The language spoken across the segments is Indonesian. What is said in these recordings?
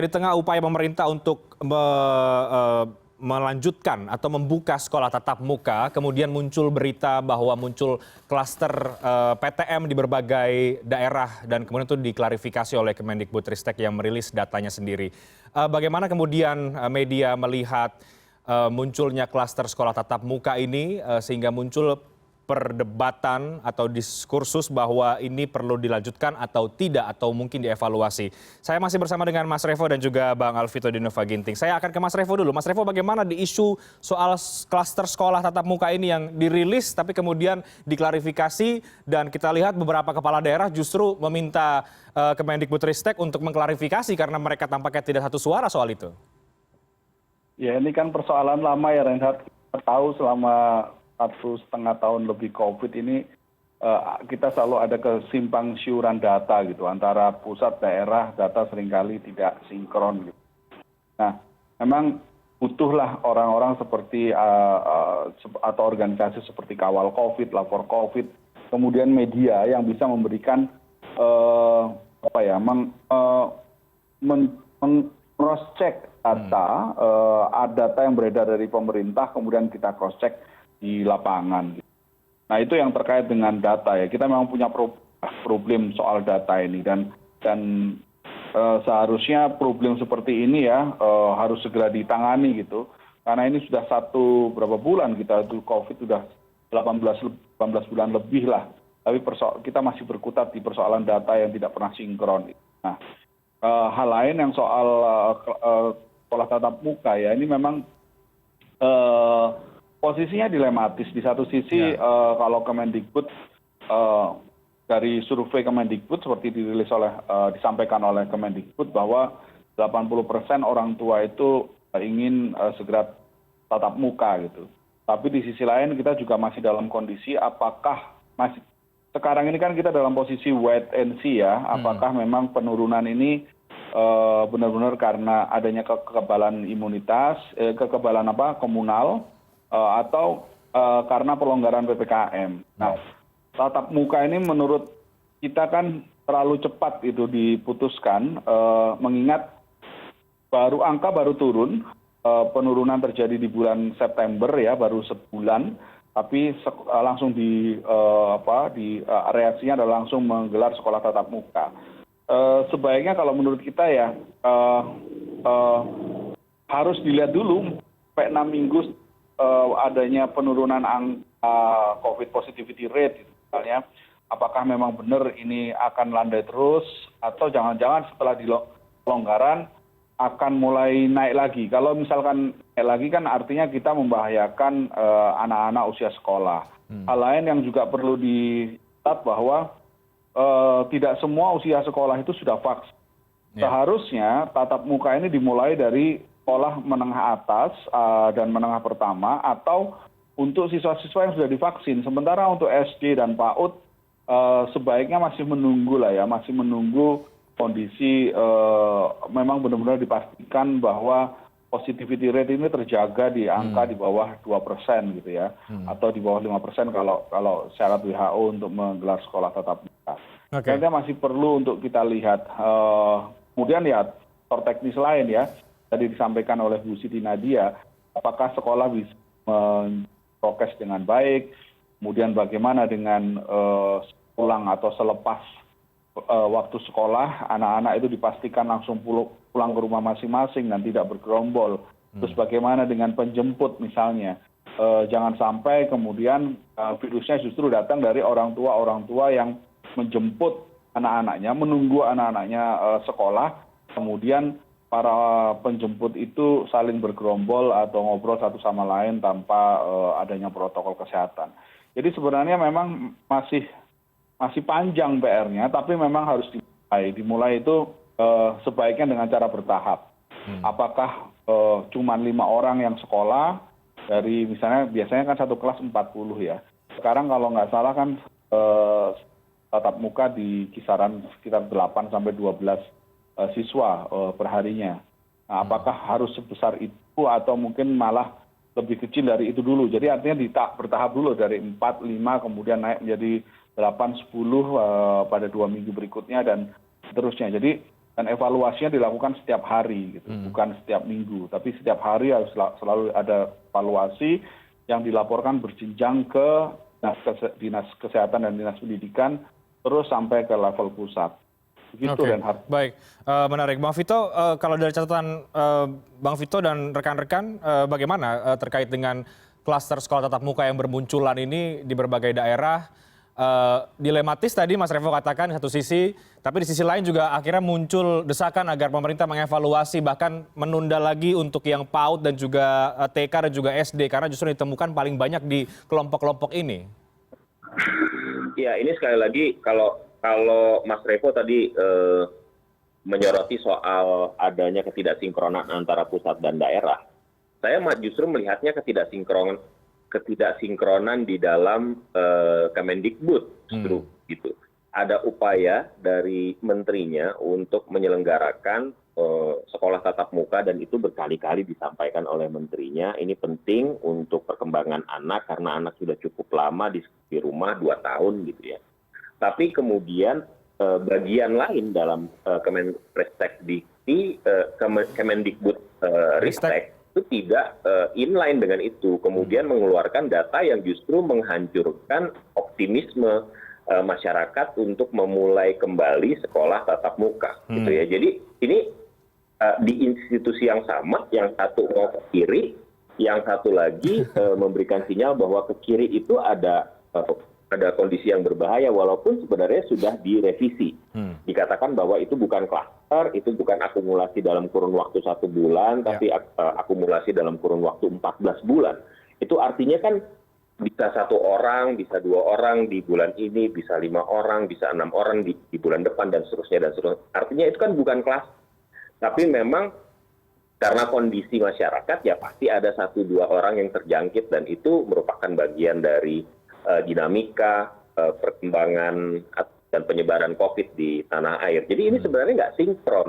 Di tengah upaya pemerintah untuk melanjutkan atau membuka sekolah tatap muka, kemudian muncul berita bahwa muncul klaster PTM di berbagai daerah dan kemudian itu diklarifikasi oleh Kemendikbudristek yang merilis datanya sendiri. Bagaimana kemudian media melihat munculnya klaster sekolah tatap muka ini sehingga muncul perdebatan atau diskursus bahwa ini perlu dilanjutkan atau tidak atau mungkin dievaluasi. Saya masih bersama dengan Mas Revo dan juga Bang Alvito Dinova Ginting. Saya akan ke Mas Revo dulu. Mas Revo, bagaimana di isu soal klaster sekolah tatap muka ini yang dirilis tapi kemudian diklarifikasi dan kita lihat beberapa kepala daerah justru meminta Kemendikbudristek untuk mengklarifikasi karena mereka tampaknya tidak satu suara soal itu. Ya, ini kan persoalan lama ya, Reinhardt. Kita tahu selama 1,5 tahun lebih COVID ini kita selalu ada kesimpang siuran data gitu antara pusat daerah, data seringkali tidak sinkron gitu. Nah, memang butuhlah orang-orang seperti atau organisasi seperti Kawal COVID, Lapor COVID, kemudian media yang bisa memberikan cross check data, data yang beredar dari pemerintah kemudian kita cross check di lapangan. Nah, itu yang terkait dengan data ya. Kita memang punya problem soal data ini dan seharusnya problem seperti ini ya harus segera ditangani gitu. Karena ini sudah berapa bulan kita itu COVID sudah 18 bulan lebih lah. Tapi kita masih berkutat di persoalan data yang tidak pernah sinkron. Nah, hal lain yang soal sekolah tatap muka ya, ini memang posisinya dilematis. Di satu sisi kalau Kemendikbud dari survei Kemendikbud seperti disampaikan oleh Kemendikbud bahwa 80% orang tua itu ingin segera tatap muka gitu. Tapi di sisi lain kita juga masih dalam kondisi sekarang ini kan kita dalam posisi wait and see ya, apakah memang penurunan ini benar-benar karena adanya kekebalan imunitas, komunal, atau karena pelonggaran PPKM. Nah, tatap muka ini menurut kita kan terlalu cepat itu diputuskan, mengingat angka baru turun, penurunan terjadi di bulan September ya, baru sebulan, tapi langsung reaksinya adalah langsung menggelar sekolah tatap muka. Sebaiknya kalau menurut kita ya harus dilihat dulu sampai 6 minggu adanya penurunan angka COVID positivity rate misalnya, apakah memang benar ini akan landai terus atau jangan-jangan setelah pelonggaran akan mulai naik lagi. Kalau misalkan naik lagi kan artinya kita membahayakan anak-anak usia sekolah. Hal lain yang juga perlu dicatat bahwa tidak semua usia sekolah itu sudah vaksin. Seharusnya tatap muka ini dimulai dari sekolah menengah atas dan menengah pertama atau untuk siswa-siswa yang sudah divaksin. Sementara untuk SD dan PAUD sebaiknya masih menunggu kondisi memang benar-benar dipastikan bahwa positivity rate ini terjaga di angka di bawah 2% gitu ya, atau di bawah 5% kalau syarat WHO untuk menggelar sekolah tatap muka. Kayaknya masih perlu untuk kita lihat. Kemudian ya faktor teknis lain ya, tadi disampaikan oleh Bu Siti Nadia, apakah sekolah bisa prokes dengan baik, kemudian bagaimana dengan pulang atau selepas waktu sekolah, anak-anak itu dipastikan langsung pulang ke rumah masing-masing dan tidak bergerombol. Terus bagaimana dengan penjemput misalnya, jangan sampai kemudian virusnya justru datang dari orang tua yang menjemput anak-anaknya, menunggu anak-anaknya sekolah, kemudian para penjemput itu saling bergerombol atau ngobrol satu sama lain tanpa adanya protokol kesehatan. Jadi sebenarnya memang masih panjang PR-nya, tapi memang harus dimulai itu sebaiknya dengan cara bertahap. Apakah cuma 5 orang yang sekolah dari misalnya biasanya kan satu kelas 40 ya. Sekarang kalau nggak salah kan tatap muka di kisaran sekitar 8 sampai 12 siswa perharinya. Nah, apakah harus sebesar itu atau mungkin malah lebih kecil dari itu dulu? Jadi artinya bertahap dulu dari 4, 5 kemudian naik menjadi 8, 10 pada 2 minggu berikutnya dan seterusnya. Jadi dan evaluasinya dilakukan setiap hari gitu, bukan setiap minggu, tapi setiap hari harus selalu ada evaluasi yang dilaporkan berjenjang ke dinas kesehatan dan dinas pendidikan terus sampai ke level pusat. Begitu, Reinhardt. Baik, menarik. Bang Vito, kalau dari catatan Bang Vito dan rekan-rekan, bagaimana terkait dengan klaster sekolah tatap muka yang bermunculan ini di berbagai daerah? Dilematis tadi Mas Revo katakan di satu sisi, tapi di sisi lain juga akhirnya muncul desakan agar pemerintah mengevaluasi bahkan menunda lagi untuk yang PAUD dan juga TK dan juga SD karena justru ditemukan paling banyak di kelompok-kelompok ini. Ya, ini sekali lagi kalau Mas Revo tadi menyoroti soal adanya ketidaksinkronan antara pusat dan daerah, saya justru melihatnya ketidaksinkronan di dalam Kemendikbud justru gitu. Ada upaya dari menterinya untuk menyelenggarakan sekolah tatap muka dan itu berkali-kali disampaikan oleh menterinya. Ini penting untuk perkembangan anak karena anak sudah cukup lama di rumah 2 tahun gitu ya. Tapi kemudian bagian lain dalam Kemendikbud Ristek itu tidak inline dengan itu, kemudian mengeluarkan data yang justru menghancurkan optimisme masyarakat untuk memulai kembali sekolah tatap muka, gitu ya. Jadi ini di institusi yang sama, yang satu mau ke kiri, yang satu lagi memberikan sinyal bahwa ke kiri itu ada kondisi yang berbahaya, walaupun sebenarnya sudah direvisi. Dikatakan bahwa itu bukan klaster, itu bukan akumulasi dalam kurun waktu 1 bulan, tapi akumulasi dalam kurun waktu 14 bulan. Itu artinya kan bisa 1 orang, bisa 2 orang di bulan ini, bisa 5 orang, bisa 6 orang di bulan depan, dan seterusnya, dan seterusnya. Artinya itu kan bukan klaster. Tapi memang karena kondisi masyarakat, ya pasti ada 1-2 orang yang terjangkit, dan itu merupakan bagian dari dinamika perkembangan dan penyebaran COVID di tanah air. Jadi ini sebenarnya nggak sinkron.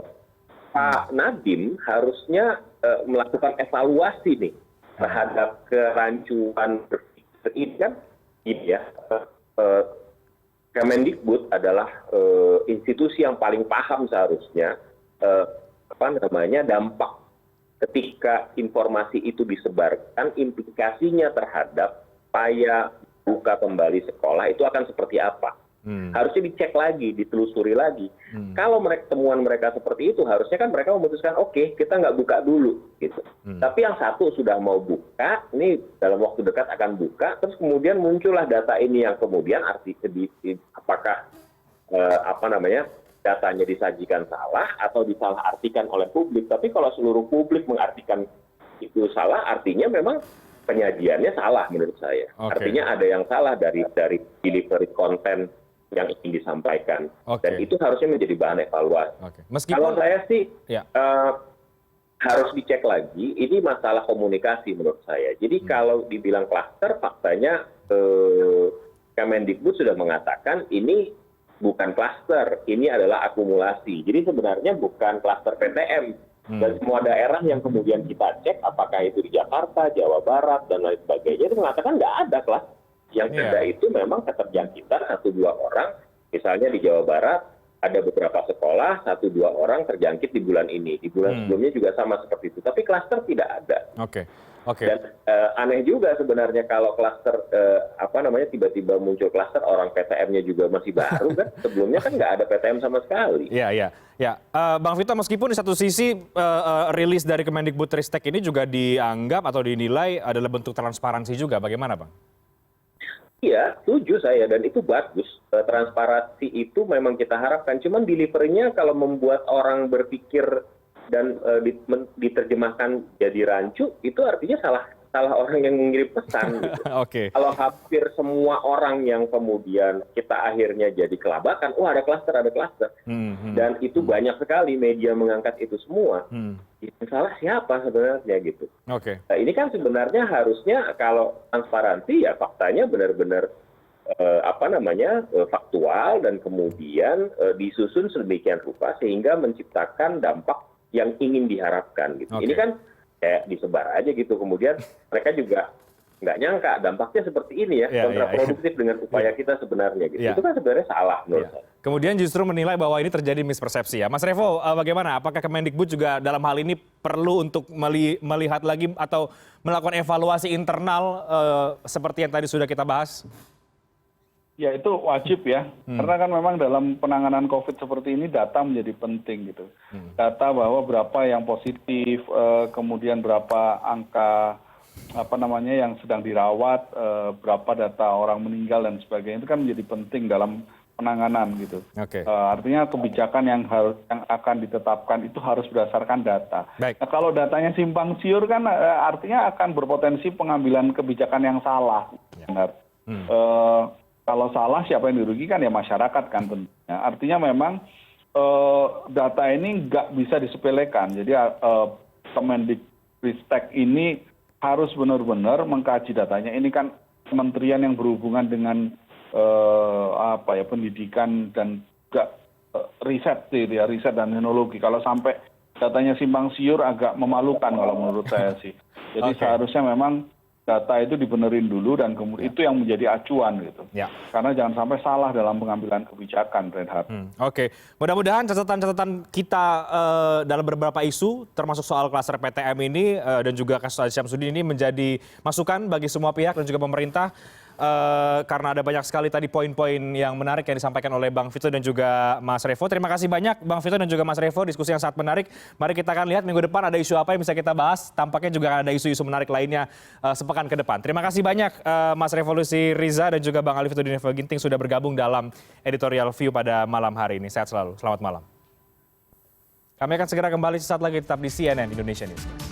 Pak Nadiem harusnya melakukan evaluasi nih terhadap kerancuan berpikir ini kan, ini ya. Kemendikbud adalah institusi yang paling paham seharusnya dampak ketika informasi itu disebarkan, implikasinya terhadap upaya buka kembali sekolah itu akan seperti apa. Harusnya dicek lagi, ditelusuri lagi. Kalau temuan mereka seperti itu, harusnya kan mereka memutuskan, oke, kita nggak buka dulu. Gitu. Tapi yang satu sudah mau buka, ini dalam waktu dekat akan buka, terus kemudian muncullah data ini yang kemudian apakah datanya disajikan salah atau disalahartikan oleh publik. Tapi kalau seluruh publik mengartikan itu salah, artinya memang penyajiannya salah menurut saya. Artinya ada yang salah dari delivery konten yang ingin disampaikan. Dan itu harusnya menjadi bahan evaluasi. Kalau saya sih harus dicek lagi, ini masalah komunikasi menurut saya. Jadi kalau dibilang klaster, faktanya Kemendikbud sudah mengatakan ini bukan klaster, ini adalah akumulasi. Jadi sebenarnya bukan klaster PTM. Dan semua daerah yang kemudian kita cek, apakah itu di Jakarta, Jawa Barat, dan lain sebagainya, itu mengatakan nggak ada kelas. Yang ada itu memang keterjangkitan 1-2 orang, misalnya di Jawa Barat, ada beberapa sekolah, 1-2 orang terjangkit di bulan ini. Di bulan sebelumnya juga sama seperti itu. Tapi klaster tidak ada. Dan aneh juga sebenarnya kalau klaster, tiba-tiba muncul klaster, orang PTM-nya juga masih baru kan. Sebelumnya kan nggak ada PTM sama sekali. Iya. Bang Vito, meskipun di satu sisi rilis dari Kemendikbudristek ini juga dianggap atau dinilai adalah bentuk transparansi juga, bagaimana Bang? Iya, setuju saya, dan itu bagus. Transparansi itu memang kita harapkan. Cuman delivery-nya kalau membuat orang berpikir dan diterjemahkan jadi rancu, itu artinya salah orang yang mengirim pesan. Gitu. Kalau hampir semua orang yang kemudian kita akhirnya jadi kelabakan, ada klaster. Dan itu banyak sekali media mengangkat itu semua. Itu salah siapa sebenarnya gitu. Nah, ini kan sebenarnya harusnya kalau transparansi ya faktanya benar-benar faktual dan kemudian disusun sedemikian rupa sehingga menciptakan dampak yang ingin diharapkan gitu. Ini kan kayak disebar aja gitu. Kemudian mereka juga nggak nyangka dampaknya seperti ini ya, kontraproduktif dengan upaya kita sebenarnya gitu. Ya. Itu kan sebenarnya salah menurut saya. Kemudian justru menilai bahwa ini terjadi mispersepsi ya. Mas Revo, bagaimana? Apakah Kemendikbud juga dalam hal ini perlu untuk melihat lagi atau melakukan evaluasi internal seperti yang tadi sudah kita bahas? Ya itu wajib ya, karena kan memang dalam penanganan COVID seperti ini data menjadi penting gitu. Data bahwa berapa yang positif, kemudian berapa angka yang sedang dirawat, berapa data orang meninggal dan sebagainya itu kan menjadi penting dalam penanganan gitu. Artinya kebijakan yang akan ditetapkan itu harus berdasarkan data. Nah, kalau datanya simpang siur kan artinya akan berpotensi pengambilan kebijakan yang salah. Kalau salah siapa yang dirugikan ya masyarakat kan tentunya. Artinya memang data ini nggak bisa disepelekan. Jadi Kemendikbudristek ini harus benar-benar mengkaji datanya. Ini kan kementerian yang berhubungan dengan pendidikan dan juga riset dan teknologi. Kalau sampai datanya simpang siur agak memalukan kalau menurut saya sih. Jadi seharusnya memang data itu dibenerin dulu dan kemudian itu yang menjadi acuan gitu. Karena jangan sampai salah dalam pengambilan kebijakan, Reinhardt. Mudah-mudahan catatan-catatan kita dalam beberapa isu, termasuk soal klaster PTM ini dan juga kasus Aziz Syamsuddin ini menjadi masukan bagi semua pihak dan juga pemerintah. Karena ada banyak sekali tadi poin-poin yang menarik yang disampaikan oleh Bang Vito dan juga Mas Revo. Terima kasih banyak Bang Vito dan juga Mas Revo, diskusi yang sangat menarik. Mari kita akan lihat minggu depan ada isu apa yang bisa kita bahas. Tampaknya juga ada isu-isu menarik lainnya sepekan ke depan. Terima kasih banyak Mas Revolusi Riza dan juga Bang Ali Fitudin Ginting sudah bergabung dalam Editorial View pada malam hari ini. Sehat selalu. Selamat malam. Kami akan segera kembali sesaat lagi tetap di CNN Indonesia News.